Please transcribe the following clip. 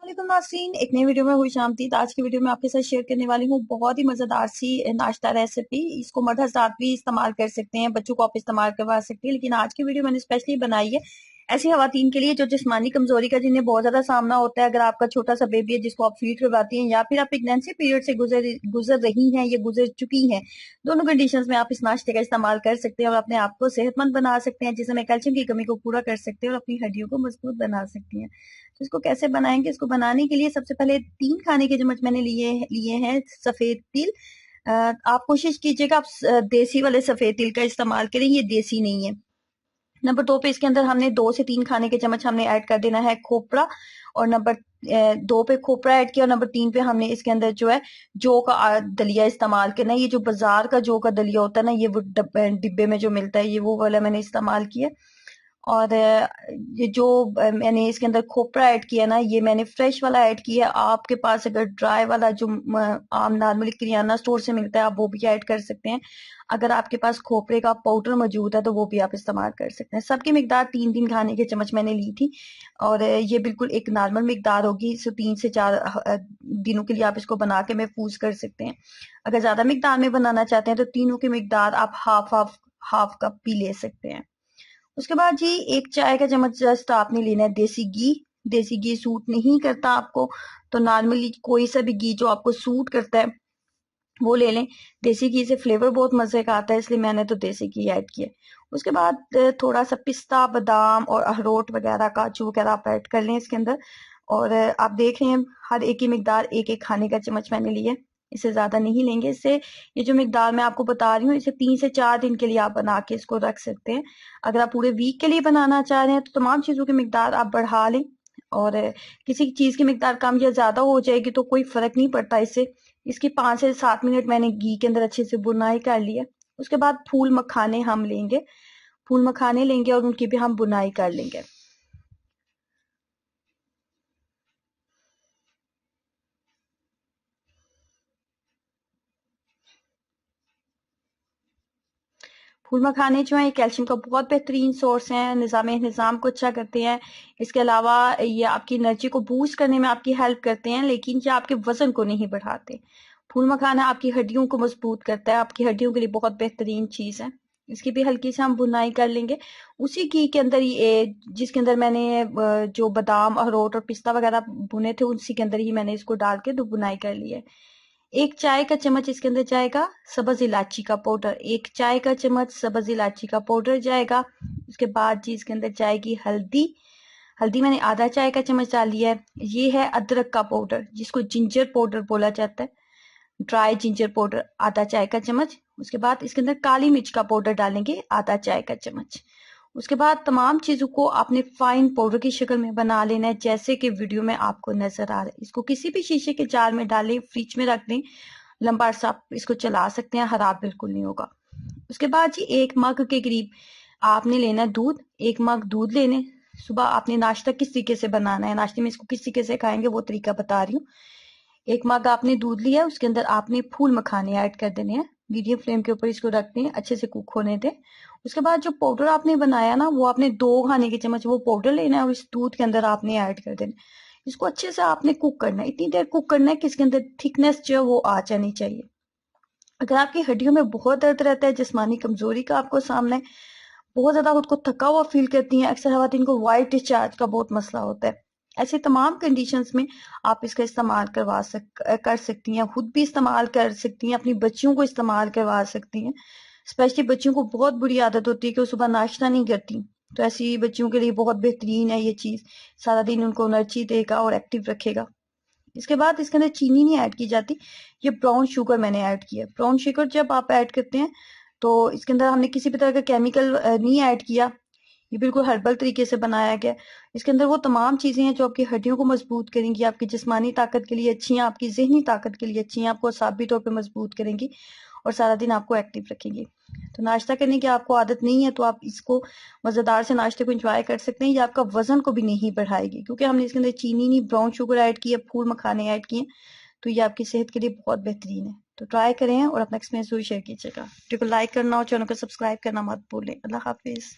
वालेकुम नाज़रीन, एक नई वीडियो में खुशामदीद। आज की वीडियो में आपके साथ शेयर करने वाली हूँ बहुत ही मजेदार सी नाश्ता रेसिपी। इसको मर्द हज़रात भी इस्तेमाल कर सकते हैं, बच्चों को आप इस्तेमाल करवा सकते हैं, लेकिन आज की वीडियो मैंने स्पेशली बनाई है ऐसी खवातीन के लिए जो जिस्मानी कमजोरी का जिन्हें बहुत ज्यादा सामना होता है। अगर आपका छोटा सा बेबी है जिसको आप फीड करवाती हैं, या फिर आप प्रेगनेंसी पीरियड से गुजर रही हैं या गुजर चुकी हैं, दोनों कंडीशंस में आप इस नाश्ते का इस्तेमाल कर सकते हैं और अपने आप को सेहतमंद बना सकते हैं, जिसमें कैल्शियम की कमी को पूरा कर सकते हैं और अपनी हड्डियों को मजबूत बना सकती हैं। तो इसको कैसे बनाएंगे? इसको बनाने के लिए सबसे पहले 3 खाने के चम्मच मैंने लिए हैं सफेद तिल। आप कोशिश कीजिएगा आप देसी वाले सफेद तिल का इस्तेमाल करें, ये देसी नहीं है। नंबर 2 पे इसके अंदर हमने 2 से 3 खाने के चम्मच हमने ऐड कर देना है खोपरा, और नंबर 2 पे खोपरा ऐड किया, और नंबर 3 पे हमने इसके अंदर जो है जौ का दलिया इस्तेमाल करना है। ये जो बाजार का जौ का दलिया होता है ना, ये वो डिब्बे में जो मिलता है, ये वो वाला मैंने इस्तेमाल किया। और ये जो मैंने इसके अंदर खोपरा ऐड किया ना, ये मैंने फ्रेश वाला ऐड किया। आपके पास अगर ड्राई वाला जो आम नॉर्मली किराना स्टोर से मिलता है, आप वो भी ऐड कर सकते हैं। अगर आपके पास खोपरे का पाउडर मौजूद है तो वो भी आप इस्तेमाल कर सकते हैं। सबकी मिकदार 3-3 खाने के चम्मच मैंने ली थी, और ये बिल्कुल एक नॉर्मल मिकदार होगी। इसे 3 से 4 दिनों के लिए आप इसको बना के महफूज कर सकते हैं। अगर ज्यादा मिकदार में बनाना चाहते हैं तो तीनों की मिकदार आप हाफ कप भी ले सकते हैं। उसके बाद जी 1 चाय का चम्मच जस्ट आपने लेना है देसी घी। देसी घी सूट नहीं करता आपको तो नॉर्मली कोई सा भी घी जो आपको सूट करता है वो ले लें। देसी घी से फ्लेवर बहुत मजे का आता है, इसलिए मैंने तो देसी घी ऐड किया। उसके बाद थोड़ा सा पिस्ता, बादाम और अखरोट वगैरह, काजू वगैरह आप ऐड कर लें इसके अंदर। और आप देख रहे हैं हर एक की मिकदार 1-1 खाने का चम्मच मैंने लिया है, इससे ज्यादा नहीं लेंगे। इससे ये जो मिकदार मैं आपको बता रही हूँ, इसे 3 से 4 दिन के लिए आप बना के इसको रख सकते हैं। अगर आप पूरे वीक के लिए बनाना चाह रहे हैं तो तमाम चीजों की मिकदार आप बढ़ा लें, और किसी चीज की मिकदार कम या ज्यादा हो जाएगी तो कोई फर्क नहीं पड़ता इससे। इसकी 5 से 7 मिनट मैंने घी के अंदर अच्छे से बुनाई कर ली है। उसके बाद फूल मखाने हम लेंगे, फूल मखाने लेंगे और उनकी भी हम बुनाई कर लेंगे। फूल मखाने जो है कैल्शियम का बहुत बेहतरीन सोर्स है, निजाम को अच्छा करते हैं। इसके अलावा ये आपकी एनर्जी को बूस्ट करने में आपकी हेल्प करते हैं, लेकिन ये आपके वजन को नहीं बढ़ाते। फूल मखाना आपकी हड्डियों को मजबूत करता है, आपकी हड्डियों के लिए बहुत बेहतरीन चीज है। इसकी भी हल्की से हम बुनाई कर लेंगे उसी घी के अंदर ही, जिसके अंदर मैंने जो बादाम, अखरोट और पिस्ता वगैरह भुने थे, उसी के अंदर ही मैंने इसको डाल के बुनाई कर ली है। 1 चाय का चम्मच इसके अंदर जाएगा सब्ज इलायची का पाउडर, 1 चाय का चम्मच सब्ज इलायची का पाउडर जाएगा। उसके बाद जी इसके अंदर जाएगी हल्दी। हल्दी मैंने आधा चाय का चम्मच डाली है। ये है अदरक का पाउडर, जिसको जिंजर पाउडर बोला जाता है, ड्राई जिंजर पाउडर आधा चाय का चम्मच। उसके बाद इसके अंदर काली मिर्च का पाउडर डालेंगे आधा चाय का चम्मच। उसके बाद तमाम चीजों को आपने फाइन पाउडर की शक्ल में बना लेना है, जैसे कि वीडियो में आपको नजर आ रहा है। इसको किसी भी शीशे के जार में डालें, फ्रिज में रख दें, लंबा अरसा आप इसको चला सकते हैं, खराब बिल्कुल नहीं होगा। उसके बाद जी 1 मग के करीब आपने लेना है दूध, 1 मग दूध लेने। सुबह आपने नाश्ता किस तरीके से बनाना है, नाश्ते में इसको किस तरीके से खाएंगे वो तरीका बता रही हूँ। 1 मग आपने दूध लिया, उसके अंदर आपने फूल मखाने ऐड कर देने हैं। मीडियम फ्लेम के ऊपर इसको रखते हैं, अच्छे से कुक होने दें। उसके बाद जो पाउडर आपने बनाया ना, वो आपने 2 खाने के चम्मच वो पाउडर लेना है और इस दूध के अंदर आपने ऐड कर देना। इसको अच्छे से आपने कुक करना है, इतनी देर कुक करना है कि इसके अंदर थिकनेस जो है वो आ जानी चाहिए। अगर आपकी हड्डियों में बहुत दर्द रहता है, जिस्मानी कमजोरी का आपको सामना है, बहुत ज्यादा खुद को थका हुआ फील करती हैं, अक्सर खवातीन को वाइट डिस्चार्ज का बहुत मसला होता है, ऐसे तमाम कंडीशंस में आप इसका इस्तेमाल कर सकती हैं। खुद भी इस्तेमाल कर सकती हैं, अपनी बच्चियों को इस्तेमाल करवा सकती हैं। स्पेशली बच्चियों को बहुत बुरी आदत होती है कि वो सुबह नाश्ता नहीं करती, तो ऐसी बच्चियों के लिए बहुत बेहतरीन है ये चीज। सारा दिन उनको एनर्जी देगा और एक्टिव रखेगा। इसके बाद इसके अंदर चीनी नहीं ऐड की जाती, ये ब्राउन शुगर मैंने ऐड किया। ब्राउन शुगर जब आप ऐड करते हैं तो इसके अंदर हमने किसी भी तरह का केमिकल नहीं ऐड किया, ये बिल्कुल हर्बल तरीके से बनाया गया। इसके अंदर वो तमाम चीजें हैं जो आपकी हड्डियों को मजबूत करेंगी, आपकी जिस्मानी ताकत के लिए अच्छी हैं, आपकी जहनी ताकत के लिए अच्छी हैं, आपको असाबी तौर पे मजबूत करेंगी और सारा दिन आपको एक्टिव रखेंगी। तो नाश्ता करने की आपको आदत नहीं है तो आप इसको मजेदार से नाश्ते को एंजॉय कर सकते हैं। ये आपका वजन को भी नहीं बढ़ाएगी, क्योंकि हमने इसके अंदर चीनी नहीं, ब्राउन शुगर ऐड की है, फूल मखाने ऐड किए, तो ये आपकी सेहत के लिए बहुत बेहतरीन है। तो ट्राई करें और अपना एक्सपीरियंस जरूर शेयर कीजिएगा। वीडियो को लाइक करना और चैनल को सब्सक्राइब करना मत भूलें। अल्लाह हाफिज।